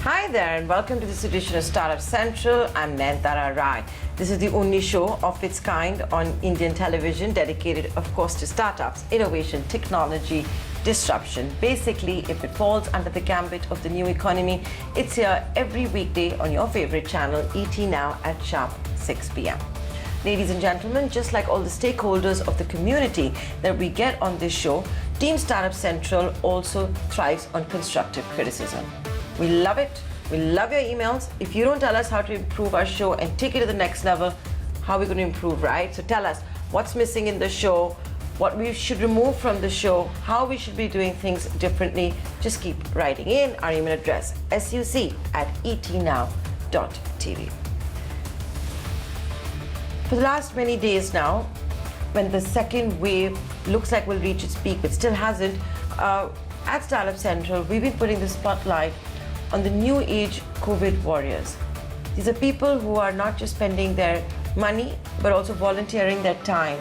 Hi there and welcome to this edition of Startup Central. I'm Nayantara Rai. This is the only show of its kind on Indian television dedicated, of course, to startups, innovation, technology, disruption. Basically, if it falls under the gambit of the new economy, it's here every weekday on your favorite channel, ET Now at sharp 6 p.m. Ladies and gentlemen, just like all the stakeholders of the community that we get on this show, Team Startup Central also thrives on constructive criticism. We love it. We love your emails. If you don't tell us how to improve our show and take it to the next level, how are we going to improve, right? So tell us what's missing in the show, what we should remove from the show, how we should be doing things differently. Just keep writing in. Our email address, suc@etnow.tv. For the last many days now, when the second wave looks like will reach its peak but still hasn't, at Startup Central, we've been putting the spotlight on the new age COVID warriors. These are people who are not just spending their money, but also volunteering their time.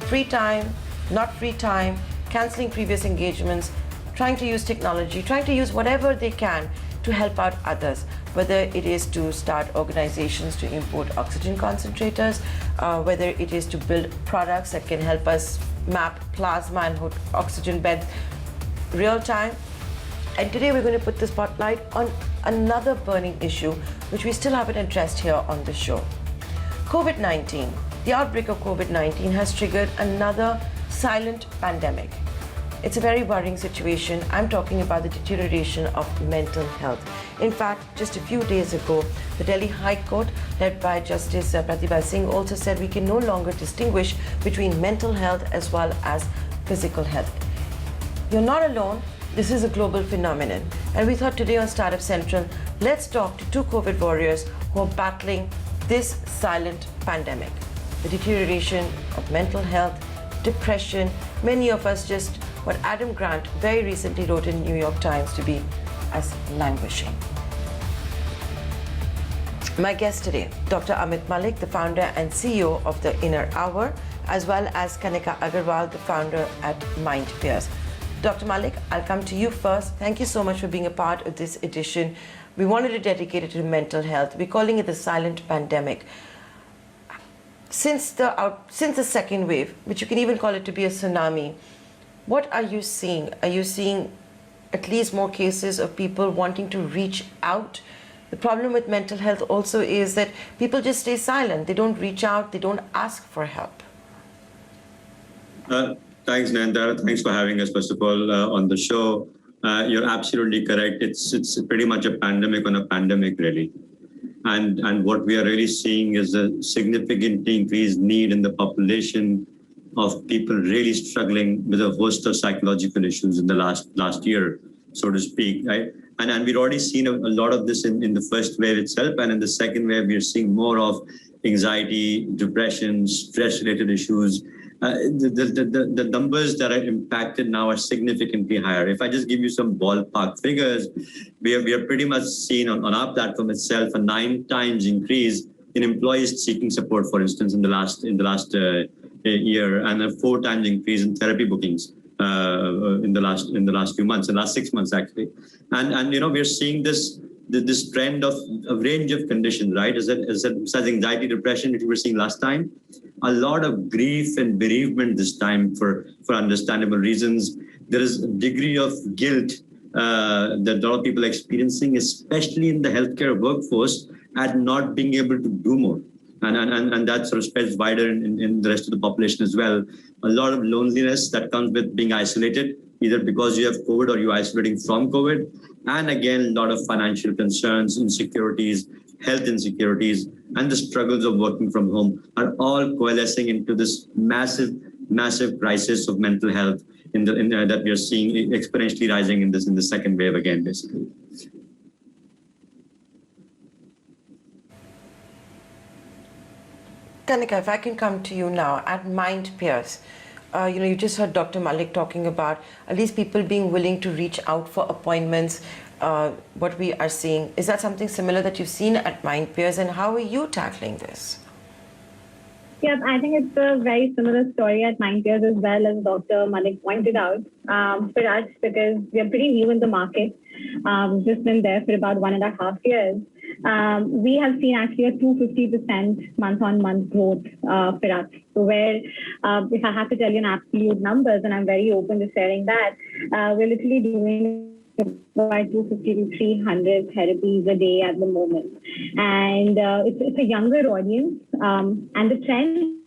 Free time, not free time, canceling previous engagements, trying to use technology, trying to use whatever they can to help out others, whether it is to start organizations to import oxygen concentrators, whether it is to build products that can help us map plasma and oxygen beds real time. And today we're going to put the spotlight on another burning issue which we still haven't addressed here on the show. Covid-19. The outbreak of Covid-19 has triggered another silent pandemic. It's a very worrying situation. I'm talking about the deterioration of mental health. In fact, just a few days ago, the Delhi High Court, led by Justice Pratibha Singh, also said we can no longer distinguish between mental health as well as physical health. You're not alone. This is a global phenomenon. And we thought today on Startup Central, let's talk to two COVID warriors who are battling this silent pandemic. The deterioration of mental health, depression, many of us just what Adam Grant very recently wrote in New York Times to be as languishing. My guest today, Dr. Amit Malik, the founder and CEO of the InnerHour, as well as Kanika Agarwal, the founder at MindPeers. Dr. Malik, I'll come to you first. Thank you so much for being a part of this edition. We wanted to dedicate it to mental health. We're calling it the silent pandemic. Since the second wave, which you can even call it to be a tsunami, what are you seeing? Are you seeing at least more cases of people wanting to reach out? The problem with mental health also is that people just stay silent. They don't reach out. They don't ask for help. Thanks, Nayantara. Thanks for having us, first of all, on the show. You're absolutely correct. It's pretty much a pandemic on a pandemic, really. And what we are really seeing is a significantly increased need in the population of people really struggling with a host of psychological issues in the last year, so to speak. Right? And we've already seen a lot of this in the first wave itself. And in the second wave, we're seeing more of anxiety, depression, stress-related issues. The numbers that are impacted now are significantly higher. If I just give you some ballpark figures, we are pretty much seeing on our platform itself a 9 times increase in employees seeking support, for instance, in the last year, and a 4 times increase in therapy bookings in the last few months, the last 6 months actually. And we're seeing this trend of a range of conditions, right? Besides anxiety, depression, which we were seeing last time, a lot of grief and bereavement this time for understandable reasons. There is a degree of guilt that a lot of people are experiencing, especially in the healthcare workforce, at not being able to do more. And that sort of spreads wider in the rest of the population as well. A lot of loneliness that comes with being isolated, either because you have COVID or you're isolating from COVID. And again, a lot of financial concerns, insecurities, health insecurities, and the struggles of working from home are all coalescing into this massive crisis of mental health that we are seeing exponentially rising in the second wave again, basically. Kanika, if I can come to you now at MindPeers. You just heard Dr. Malik talking about at least people being willing to reach out for appointments. What we are seeing, is that something similar that you've seen at MindPeers, and how are you tackling this? Yeah, I think it's a very similar story at MindPeers as well, as Dr. Malik pointed out. For us, because we are pretty new in the market, we've just been there for about 1.5 years. We have seen actually a 250% month-on-month growth for us. So where, if I have to tell you in absolute numbers, and I'm very open to sharing that, we're literally doing about 250 to 300 therapies a day at the moment. And it's a younger audience. And the trend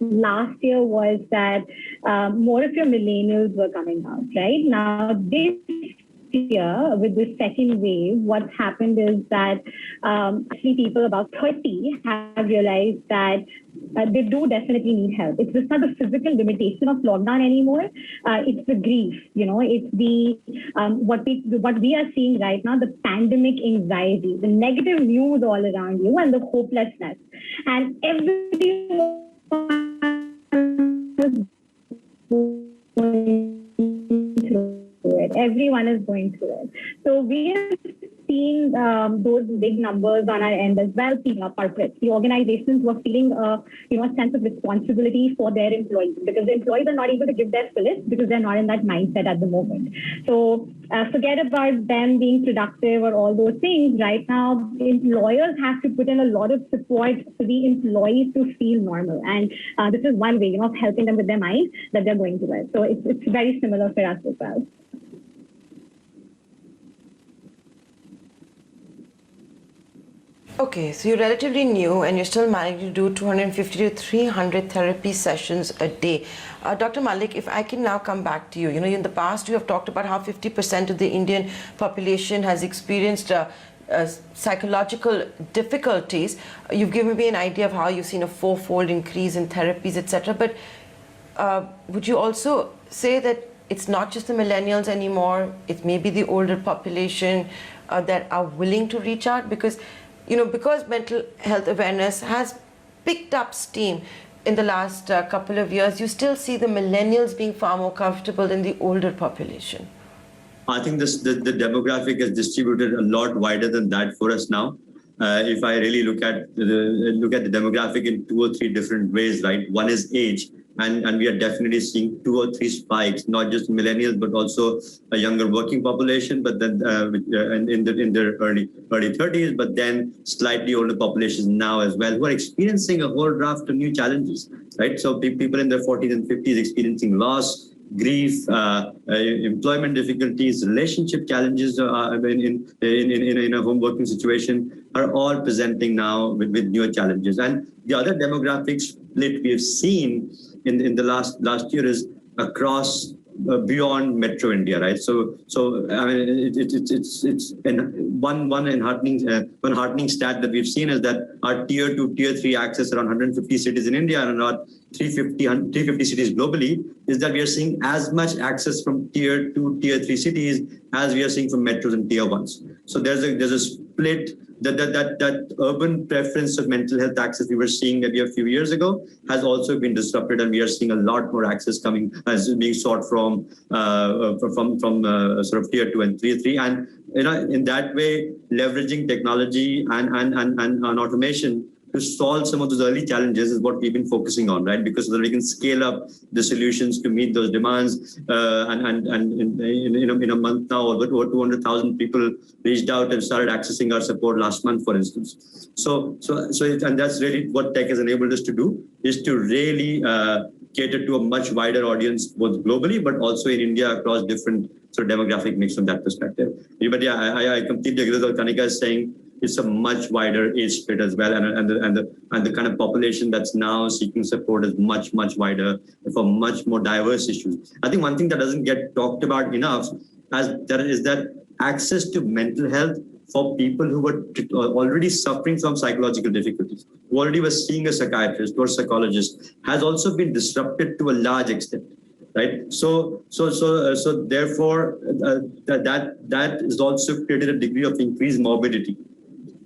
last year was that more of your millennials were coming out, right? Now, this year, with the second wave, what's happened is that actually people about 30 have realized that they do definitely need help. It's just not the physical limitation of lockdown anymore. It's the grief, it's the what we are seeing right now, the pandemic anxiety, the negative news all around you, and the hopelessness. And everyone Everyone is going through it. So we are seeing those big numbers on our end as well. Corporates, the organizations were feeling a sense of responsibility for their employees, because the employees are not able to give their fullest because they're not in that mindset at the moment. So forget about them being productive or all those things. Right now, employers have to put in a lot of support for the employees to feel normal. And this is one way, of helping them with their mind that they're going through it. So it's very similar for us as well. Okay, so you're relatively new and you're still managing to do 250 to 300 therapy sessions a day. Dr. Malik, if I can now come back to you, in the past you have talked about how 50% of the Indian population has experienced psychological difficulties. You've given me an idea of how you've seen a 4-fold increase in therapies, etc. But would you also say that it's not just the millennials anymore, it's maybe the older population that are willing to reach out? Because mental health awareness has picked up steam in the last couple of years, you still see the millennials being far more comfortable than the older population. I think the demographic is distributed a lot wider than that for us now. If I really look at the demographic in 2 or 3 different ways, right? One is age. And we are definitely seeing 2 or 3 spikes, not just millennials, but also a younger working population, but then in their early 30s, but then slightly older populations now as well, who are experiencing a whole raft of new challenges, right? So people in their 40s and 50s experiencing loss, grief, employment difficulties, relationship challenges in a home working situation are all presenting now with newer challenges. And the other demographic split we have seen in the last year is across beyond Metro India, right? So I mean, it's one heartening stat that we've seen is that our tier 2, tier 3 access around 150 cities in India and around 350 cities globally is that we are seeing as much access from tier 2, tier 3 cities as we are seeing from metros and tier 1s. So there's a split. That urban preference of mental health access we were seeing maybe a few years ago has also been disrupted, and we are seeing a lot more access coming as being sought from sort of tier 2 and tier 3, and in that way leveraging technology and automation to solve some of those early challenges is what we've been focusing on, right? Because so that we can scale up the solutions to meet those demands. And in a month now, over 200,000 people reached out and started accessing our support last month, for instance. And that's really what tech has enabled us to do, is to really cater to a much wider audience, both globally, but also in India across different sort of demographic mix from that perspective. But yeah, I completely agree with what Kanika is saying. It's a much wider age split as well, and the kind of population that's now seeking support is much wider for much more diverse issues. I think one thing that doesn't get talked about enough is that access to mental health for people who were already suffering from psychological difficulties, who already were seeing a psychiatrist or psychologist, has also been disrupted to a large extent. Right. So therefore, that has also created a degree of increased morbidity.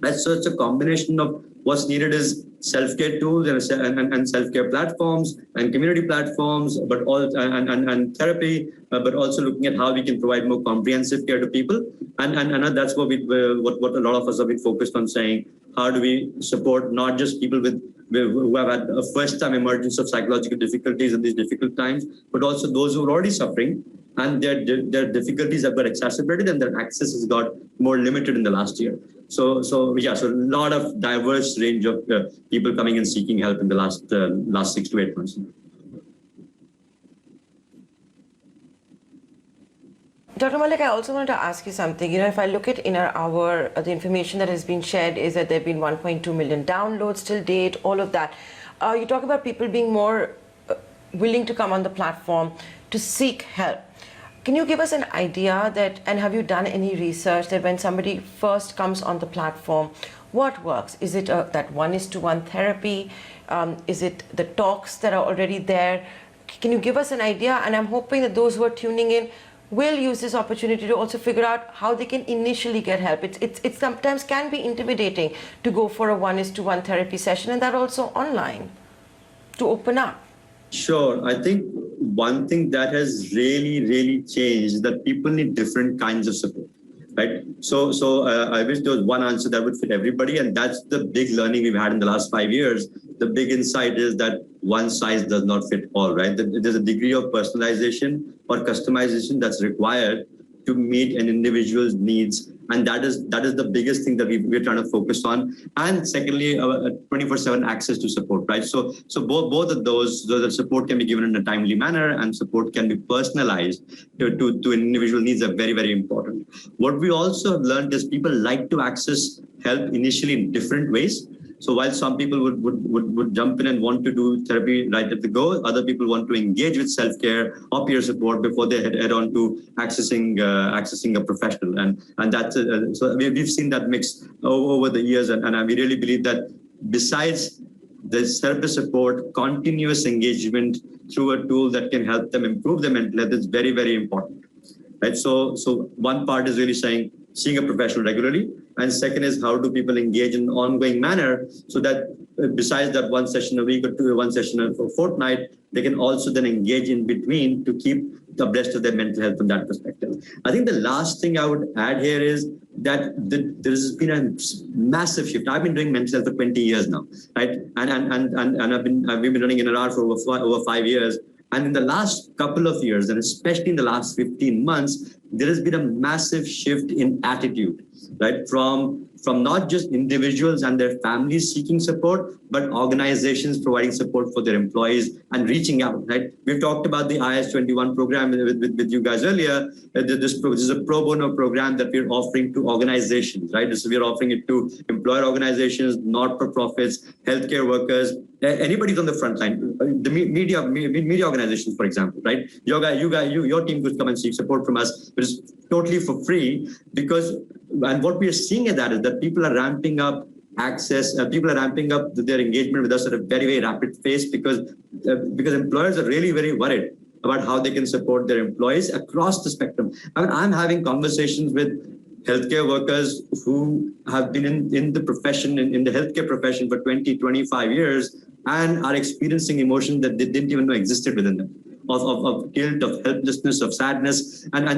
Right? So it's a combination of what's needed is self-care tools and self-care platforms and community platforms, but all and therapy, but also looking at how we can provide more comprehensive care to people. And that's what what a lot of us have been focused on saying. How do we support not just people who have had a first-time emergence of psychological difficulties in these difficult times, but also those who are already suffering and their difficulties have got exacerbated and their access has got more limited in the last year. So a lot of diverse range of people coming and seeking help in the last 6 to 8 months. Dr. Malik, I also wanted to ask you something. If I look at InnerHour, the information that has been shared is that there have been 1.2 million downloads till date, all of that. You talk about people being more willing to come on the platform to seek help. Can you give us an idea and have you done any research that when somebody first comes on the platform, what works? Is it that 1:1 therapy? Is it the talks that are already there? Can you give us an idea? And I'm hoping that those who are tuning in will use this opportunity to also figure out how they can initially get help. It sometimes can be intimidating to go for a 1:1 therapy session, and that also online, to open up. Sure. I think one thing that has really changed is that people need different kinds of support, right? So I wish there was one answer that would fit everybody, and that's the big learning we've had in the last 5 years. The big insight is that one size does not fit all, right? There's a degree of personalization or customization that's required to meet an individual's needs. And that is the biggest thing that we're trying to focus on. And secondly, 24/7 access to support, right? So both of those, the support can be given in a timely manner and support can be personalized to individual needs are very, very important. What we also have learned is people like to access help initially in different ways. So while some people would jump in and want to do therapy right at the go, other people want to engage with self-care or peer support before they head on to accessing a professional. And that's so we've seen that mix over the years, and we really believe that besides the therapist support, continuous engagement through a tool that can help them improve their mental health is very, very important. Right. So one part is really saying seeing a professional regularly. And second is how do people engage in an ongoing manner so that besides that one session a week or one session a fortnight, they can also then engage in between to keep abreast of their mental health from that perspective. I think the last thing I would add here is that there's been a massive shift. I've been doing mental health for 20 years now, right? And we've been running InnerHour for over 5 years. And in the last couple of years, and especially in the last 15 months, there has been a massive shift in attitude, right? From not just individuals and their families seeking support, but organizations providing support for their employees and reaching out, right? We've talked about the IS-21 program with you guys earlier. This is a pro bono program that we're offering to organizations, right? So we're offering it to employer organizations, not-for-profits, healthcare workers, anybody's on the front line, the media organizations, for example, right? Your team could come and seek support from us, but it's totally for free and what we are seeing at that is that people are ramping up access, people are ramping up their engagement with us at a very, very rapid pace because employers are really very worried about how they can support their employees across the spectrum. I mean, I'm having conversations with healthcare workers who have been in the profession, in the healthcare profession for 20, 25 years and are experiencing emotions that they didn't even know existed within them. Of guilt, of helplessness, of sadness, and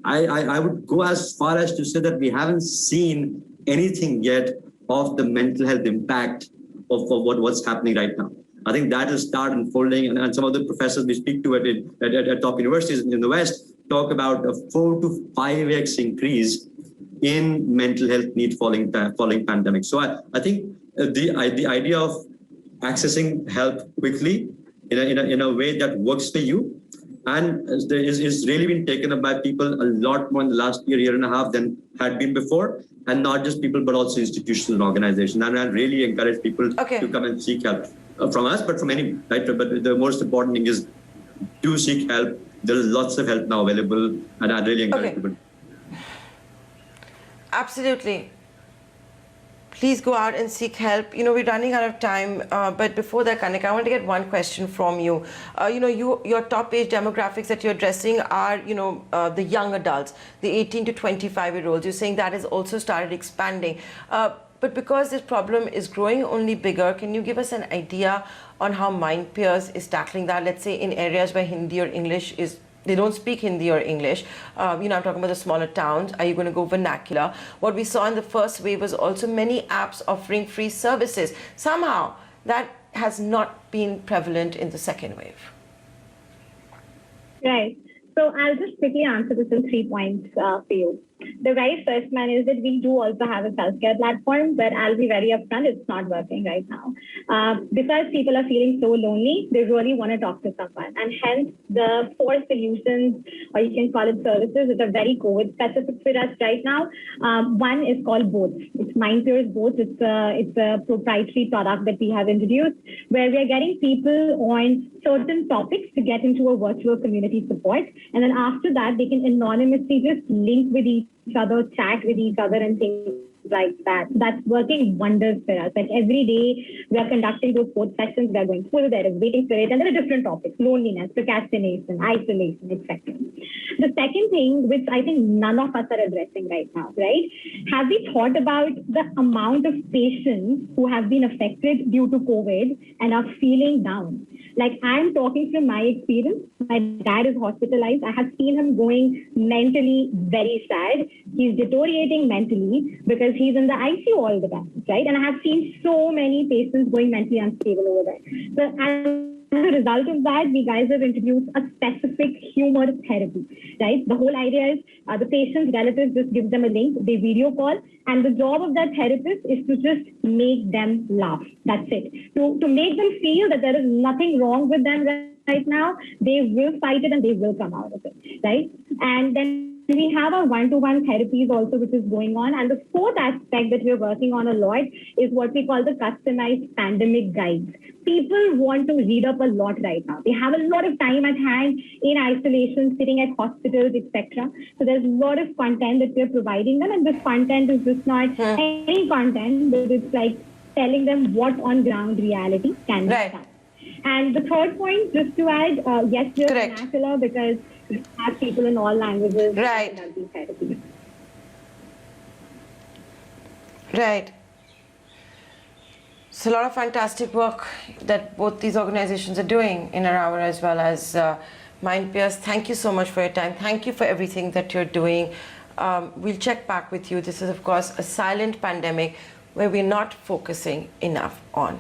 I would go as far as to say that we haven't seen anything yet of the mental health impact of what's happening right now. I think that will start unfolding, and some of the professors we speak to at top universities in the West talk about a 4 to 5x increase in mental health need following pandemic. So I think the idea of accessing help quickly in a way that works for you and is really been taken up by people a lot more in the last year and a half than had been before, and not just people but also institutions and organizations. And I really encourage people to come and seek help from us, but from any, right? But the most important thing is do seek help. There is lots of help now available, and I really encourage people. Absolutely. please go out and seek help. We're running out of time, but before that, Kanika, I want to get one question from you. Your top age demographics that you're addressing are, the young adults, the 18 to 25-year-olds. You're saying that has also started expanding. But because this problem is growing only bigger, can you give us an idea on how MindPeers is tackling that? Let's say in areas where Hindi or English they don't speak Hindi or English. I'm talking about the smaller towns. Are you going to go vernacular? What we saw in the first wave was also many apps offering free services. Somehow, that has not been prevalent in the second wave. Right. So I'll just quickly answer this in 3 points for you. The very first one is that we do also have a self-care platform, but I'll be very upfront, it's not working right now. Because people are feeling so lonely, they really want to talk to someone. And hence the 4 solutions, or you can call it services, that are very COVID specific for us right now. One is called Boats. It's MindPeers Boats. It's a proprietary product that we have introduced, where we are getting people on certain topics to get into a virtual community support. And then after that, they can anonymously just link with each other, chat with each other and things like that. That's working wonders for us. Like every day we are conducting those 4 sessions, we are going through, there is waiting for it, and there are different topics: loneliness, procrastination, isolation, etc. The second thing, which I think none of us are addressing right now, right? Have we thought about the amount of patients who have been affected due to COVID and are feeling down? Like, I'm talking from my experience. My dad is hospitalized. I have seen him going mentally very sad. He's deteriorating mentally because he's in the ICU all the time, right? And I have seen so many patients going mentally unstable over there. So as a result of that, we guys have introduced a specific humor therapy, right? The whole idea is the patient's relatives just give them a link, they video call, and the job of that therapist is to just make them laugh. That's it. To make them feel that there is nothing wrong with them right now, they will fight it and they will come out of it, right? And then we have our one-to-one therapies also, which is going on. And the 4th aspect that we're working on a lot is what we call the customized pandemic guides. People want to read up a lot right now. They have a lot of time at hand in isolation, sitting at hospitals, etc. So there's a lot of content that we're providing them. And this content is just not any content, but it's like telling them what on-ground reality can be done. And the 3rd point, just to add, yes, we're vernacular because we have people in all languages. Right. Right. It's a lot of fantastic work that both these organizations are doing, InnerHour as well as MindPeers. Thank you so much for your time. Thank you for everything that you're doing. We'll check back with you. This is, of course, a silent pandemic where we're not focusing enough on.